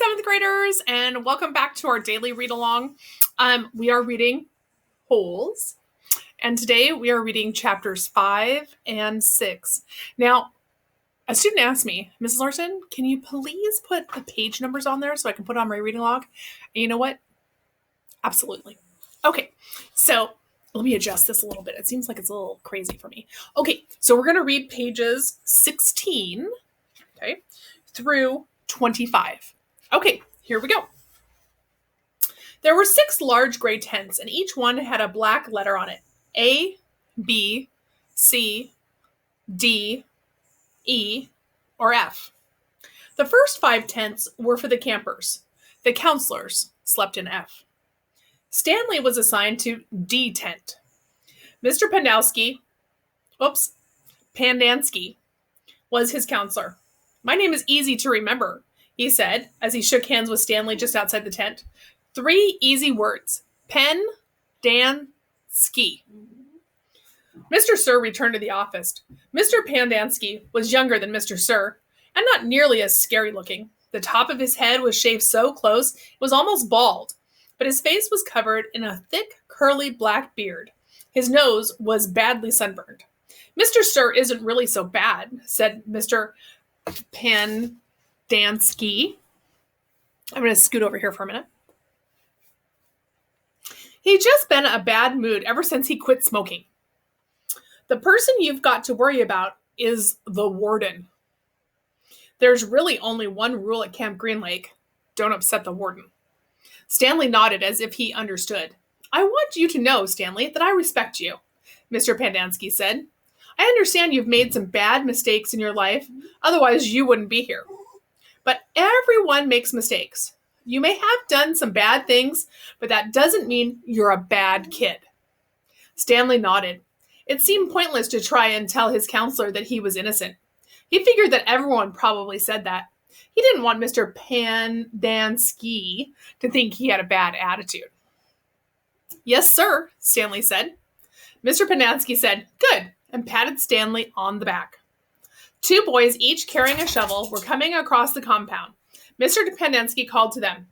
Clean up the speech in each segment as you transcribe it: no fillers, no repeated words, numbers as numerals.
7th graders, and welcome back to our daily read along. We are reading Holes, and today we are reading chapters 5 and 6. Now, a student asked me, Mrs. Larson, can you please put the page numbers on there so I can put on my reading log? And you know what? Absolutely. Okay, so let me adjust this a little bit. It seems like it's a little crazy for me. Okay, so we're going to read pages 16, through 25. Okay, here we go. There were 6 large gray tents, and each one had a black letter on it. A, B, C, D, E, or F. The first 5 tents were for the campers. The counselors slept in F. Stanley was assigned to D tent. Mr. Pandansky was his counselor. My name is easy to remember, he said, as he shook hands with Stanley just outside the tent. 3 easy words. Pen, Dan, ski. Mr. Sir returned to the office. Mr. Pandansky was younger than Mr. Sir, and not nearly as scary looking. The top of his head was shaved so close it was almost bald, but his face was covered in a thick, curly black beard. His nose was badly sunburned. Mr. Sir isn't really so bad, said Mr. Pandansky. I'm going to scoot over here for a minute. He's just been in a bad mood ever since he quit smoking. The person you've got to worry about is the warden. There's really only one rule at Camp Green Lake. Don't upset the warden. Stanley nodded as if he understood. I want you to know, Stanley, that I respect you, Mr. Pandansky said. I understand you've made some bad mistakes in your life, otherwise you wouldn't be here. But everyone makes mistakes. You may have done some bad things, but that doesn't mean you're a bad kid. Stanley nodded. It seemed pointless to try and tell his counselor that he was innocent. He figured that everyone probably said that. He didn't want Mr. Pandansky to think he had a bad attitude. Yes, sir, Stanley said. Mr. Pandansky said, good, and patted Stanley on the back. 2 boys, each carrying a shovel, were coming across the compound. Mr. Pandansky called to them.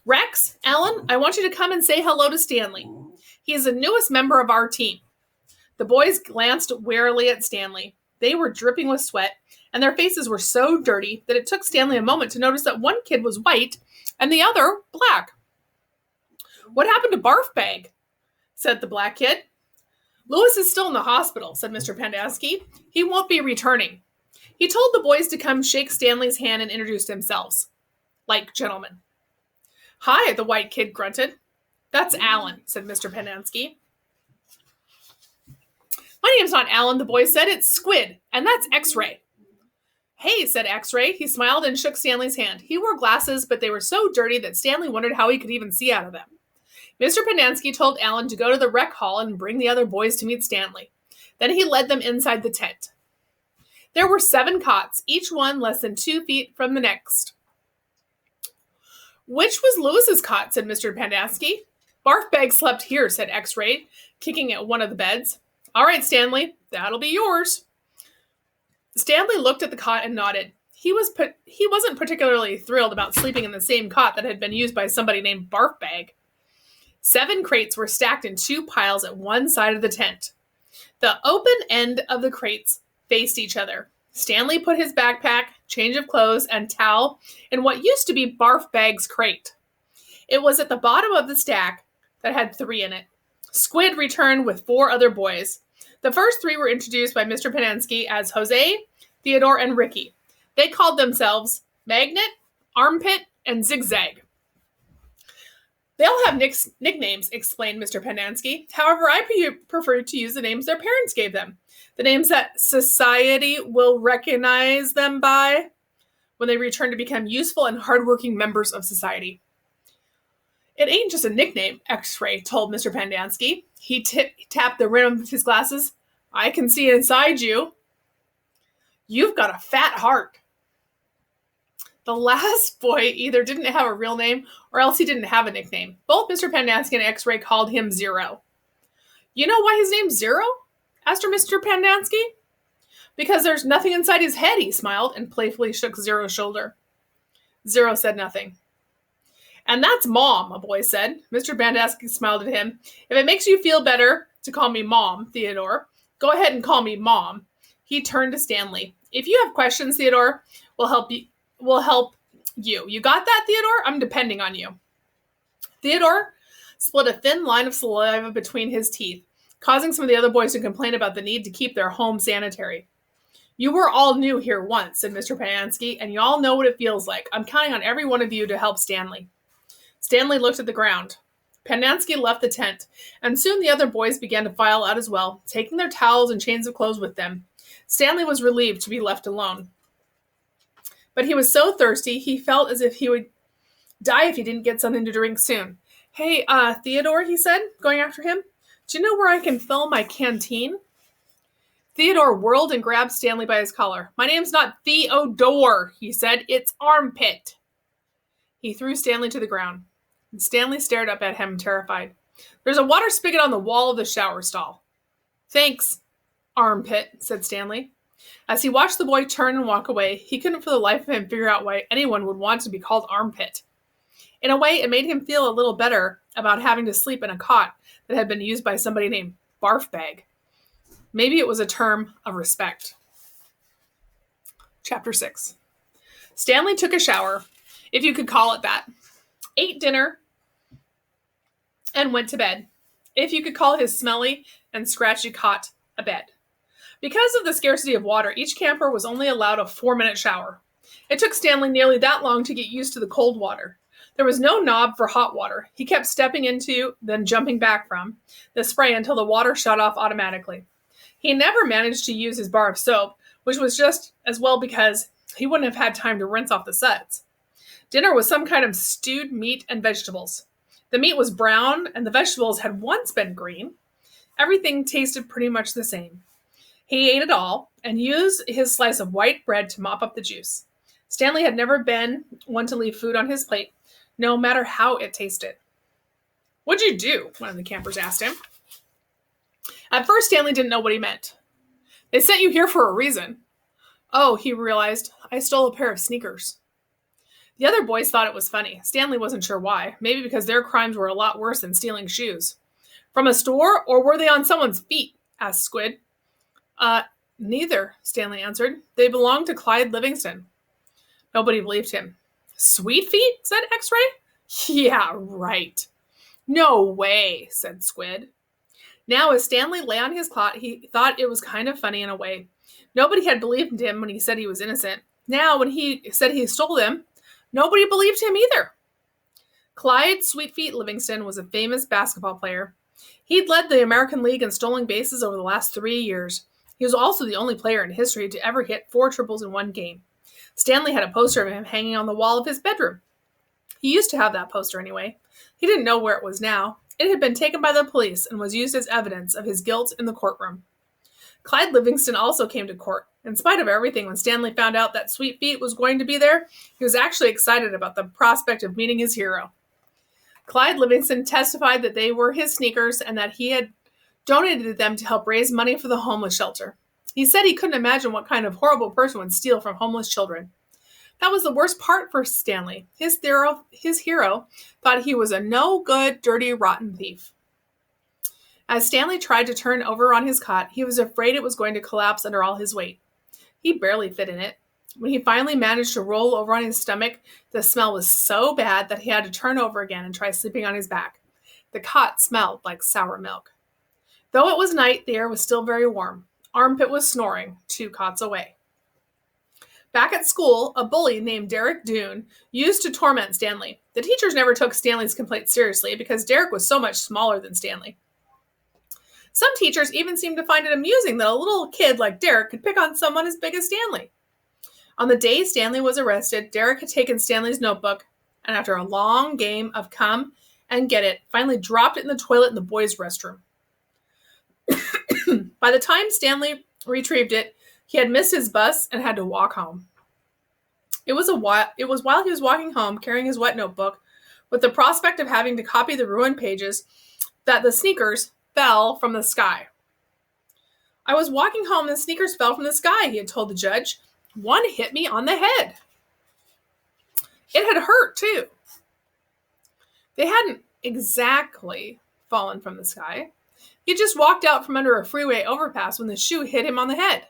Rex, Alan, I want you to come and say hello to Stanley. He is the newest member of our team. The boys glanced warily at Stanley. They were dripping with sweat, and their faces were so dirty that it took Stanley a moment to notice that one kid was white and the other black. What happened to Barf Bag? Said the black kid. Lewis is still in the hospital, said Mr. Pandansky. He won't be returning. He told the boys to come shake Stanley's hand and introduce themselves. Like gentlemen. Hi, the white kid grunted. That's Alan, said Mr. Pandansky. My name's not Alan, the boy said. It's Squid, and that's X-Ray. Hey, said X-Ray. He smiled and shook Stanley's hand. He wore glasses, but they were so dirty that Stanley wondered how he could even see out of them. Mr. Pandansky told Alan to go to the rec hall and bring the other boys to meet Stanley. Then he led them inside the tent. There were 7 cots, each one less than 2 feet from the next. Which was Lewis's cot, said Mr. Pandansky. Barf Bag slept here, said X-Ray, kicking at one of the beds. All right, Stanley, that'll be yours. Stanley looked at the cot and nodded. He wasn't particularly thrilled about sleeping in the same cot that had been used by somebody named Barf Bag. 7 crates were stacked in 2 piles at one side of the tent. The open end of the crates faced each other. Stanley put his backpack, change of clothes, and towel in what used to be Barf Bag's crate. It was at the bottom of the stack that had 3 in it. Squid returned with 4 other boys. The first 3 were introduced by Mr. Pandansky as Jose, Theodore, and Ricky. They called themselves Magnet, Armpit, and Zigzag. They all have nicknames, explained Mr. Pandansky. However, I prefer to use the names their parents gave them. The names that society will recognize them by when they return to become useful and hardworking members of society. It ain't just a nickname, X-Ray told Mr. Pandansky. He tapped the rim of his glasses. I can see inside you. You've got a fat heart. The last boy either didn't have a real name or else he didn't have a nickname. Both Mr. Pandansky and X-Ray called him Zero. You know why his name's Zero? Asked Mr. Pandansky. Because there's nothing inside his head, he smiled and playfully shook Zero's shoulder. Zero said nothing. And that's Mom, a boy said. Mr. Bandaski smiled at him. If it makes you feel better to call me Mom, Theodore, go ahead and call me Mom. He turned to Stanley. If you have questions, Theodore, we'll help you. You got that, Theodore? I'm depending on you. Theodore split a thin line of saliva between his teeth, causing some of the other boys to complain about the need to keep their home sanitary. You were all new here once, said Mr. Panansky, and you all know what it feels like. I'm counting on every one of you to help Stanley. Stanley looked at the ground. Panansky left the tent, and soon the other boys began to file out as well, taking their towels and chains of clothes with them. Stanley was relieved to be left alone. But he was so thirsty, he felt as if he would die if he didn't get something to drink soon. Hey, Theodore, he said, going after him. Do you know where I can fill my canteen? Theodore whirled and grabbed Stanley by his collar. My name's not Theodore, he said. It's Armpit. He threw Stanley to the ground. And Stanley stared up at him, terrified. There's a water spigot on the wall of the shower stall. Thanks, Armpit, said Stanley. As he watched the boy turn and walk away, he couldn't for the life of him figure out why anyone would want to be called Armpit. In a way, it made him feel a little better about having to sleep in a cot that had been used by somebody named Barfbag. Maybe it was a term of respect. Chapter 6. Stanley took a shower, if you could call it that, ate dinner, and went to bed, if you could call his smelly and scratchy cot a bed. Because of the scarcity of water, each camper was only allowed a 4-minute shower. It took Stanley nearly that long to get used to the cold water. There was no knob for hot water. He kept stepping into, then jumping back from, the spray until the water shut off automatically. He never managed to use his bar of soap, which was just as well because he wouldn't have had time to rinse off the suds. Dinner was some kind of stewed meat and vegetables. The meat was brown, and the vegetables had once been green. Everything tasted pretty much the same. He ate it all and used his slice of white bread to mop up the juice. Stanley had never been one to leave food on his plate, no matter how it tasted. What'd you do? One of the campers asked him. At first, Stanley didn't know what he meant. They sent you here for a reason. Oh, he realized, I stole a pair of sneakers. The other boys thought it was funny. Stanley wasn't sure why. Maybe because their crimes were a lot worse than stealing shoes. From a store, or were they on someone's feet? Asked Squid. Neither, Stanley answered. They belonged to Clyde Livingston. Nobody believed him. Sweet feet? Said X-Ray. Yeah, right. No way, said Squid. Now, as Stanley lay on his cot, he thought it was kind of funny in a way. Nobody had believed him when he said he was innocent. Now, when he said he stole them, nobody believed him either. Clyde Sweetfeet Livingston was a famous basketball player. He'd led the American League in stolen bases over the last 3 years. He was also the only player in history to ever hit 4 triples in one game. Stanley had a poster of him hanging on the wall of his bedroom. He used to have that poster anyway. He didn't know where it was now. It had been taken by the police and was used as evidence of his guilt in the courtroom. Clyde Livingston also came to court. In spite of everything, when Stanley found out that Sweet Feet was going to be there, he was actually excited about the prospect of meeting his hero. Clyde Livingston testified that they were his sneakers and that he had donated them to help raise money for the homeless shelter. He said he couldn't imagine what kind of horrible person would steal from homeless children. That was the worst part for Stanley. His hero thought he was a no-good, dirty, rotten thief. As Stanley tried to turn over on his cot, he was afraid it was going to collapse under all his weight. He barely fit in it. When he finally managed to roll over on his stomach, the smell was so bad that he had to turn over again and try sleeping on his back. The cot smelled like sour milk. Though it was night, the air was still very warm. Armpit was snoring 2 cots away. Back at school, a bully named Derek Doone used to torment Stanley. The teachers never took Stanley's complaints seriously because Derek was so much smaller than Stanley. Some teachers even seemed to find it amusing that a little kid like Derek could pick on someone as big as Stanley. On the day Stanley was arrested, Derek had taken Stanley's notebook and after a long game of come and get it, finally dropped it in the toilet in the boys' restroom. By the time Stanley retrieved it, he had missed his bus and had to walk home. It was while he was walking home carrying his wet notebook with the prospect of having to copy the ruined pages that the sneakers fell from the sky. I was walking home and the sneakers fell from the sky, he had told the judge. One hit me on the head. It had hurt, too. They hadn't exactly fallen from the sky. He just walked out from under a freeway overpass when the shoe hit him on the head.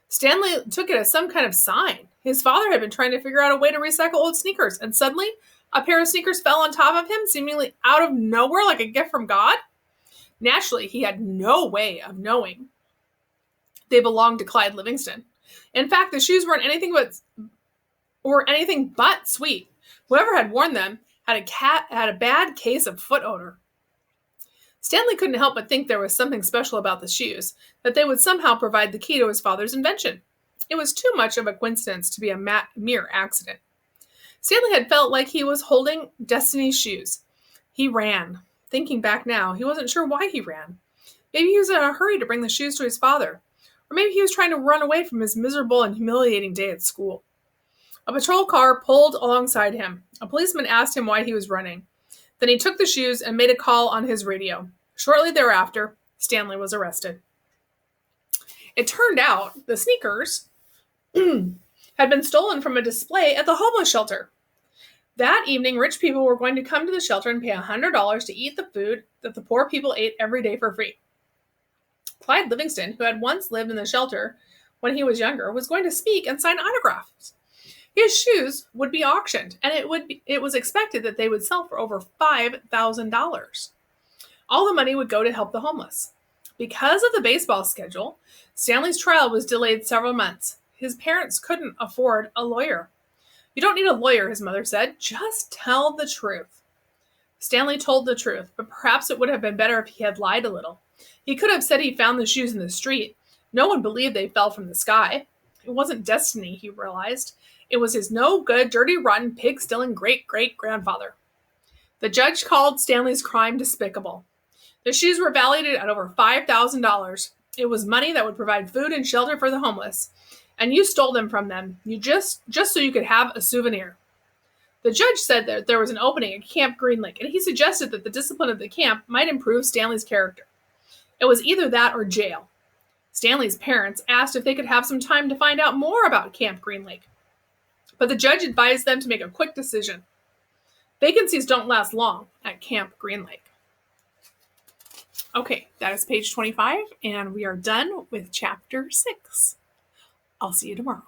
Stanley took it as some kind of sign. His father had been trying to figure out a way to recycle old sneakers, and suddenly a pair of sneakers fell on top of him, seemingly out of nowhere like a gift from God. Naturally, he had no way of knowing they belonged to Clyde Livingston. In fact, the shoes weren't anything but sweet. Whoever had worn them had a bad case of foot odor. Stanley couldn't help but think there was something special about the shoes, that they would somehow provide the key to his father's invention. It was too much of a coincidence to be a mere accident. Stanley had felt like he was holding destiny's shoes. He ran. Thinking back now, he wasn't sure why he ran. Maybe he was in a hurry to bring the shoes to his father. Or maybe he was trying to run away from his miserable and humiliating day at school. A patrol car pulled alongside him. A policeman asked him why he was running. Then he took the shoes and made a call on his radio. Shortly thereafter, Stanley was arrested. It turned out the sneakers had been stolen from a display at the homeless shelter. That evening, rich people were going to come to the shelter and pay $100 to eat the food that the poor people ate every day for free. Clyde Livingston, who had once lived in the shelter when he was younger, was going to speak and sign autographs. His shoes would be auctioned, and it was expected that they would sell for over $5,000. All the money would go to help the homeless. Because of the baseball schedule, Stanley's trial was delayed several months. His parents couldn't afford a lawyer. You don't need a lawyer, his mother said. Just tell the truth. Stanley told the truth, but perhaps it would have been better if he had lied a little. He could have said he found the shoes in the street. No one believed they fell from the sky. It wasn't destiny, he realized. It was his no-good, dirty, rotten, pig-stealing great-great-grandfather. The judge called Stanley's crime despicable. The shoes were valued at over $5,000. It was money that would provide food and shelter for the homeless. And you stole them from them, just so you could have a souvenir. The judge said that there was an opening at Camp Green Lake, and he suggested that the discipline of the camp might improve Stanley's character. It was either that or jail. Stanley's parents asked if they could have some time to find out more about Camp Green Lake, but the judge advised them to make a quick decision. Vacancies don't last long at Camp Green Lake. Okay, that is page 25, and we are done with chapter 6. I'll see you tomorrow.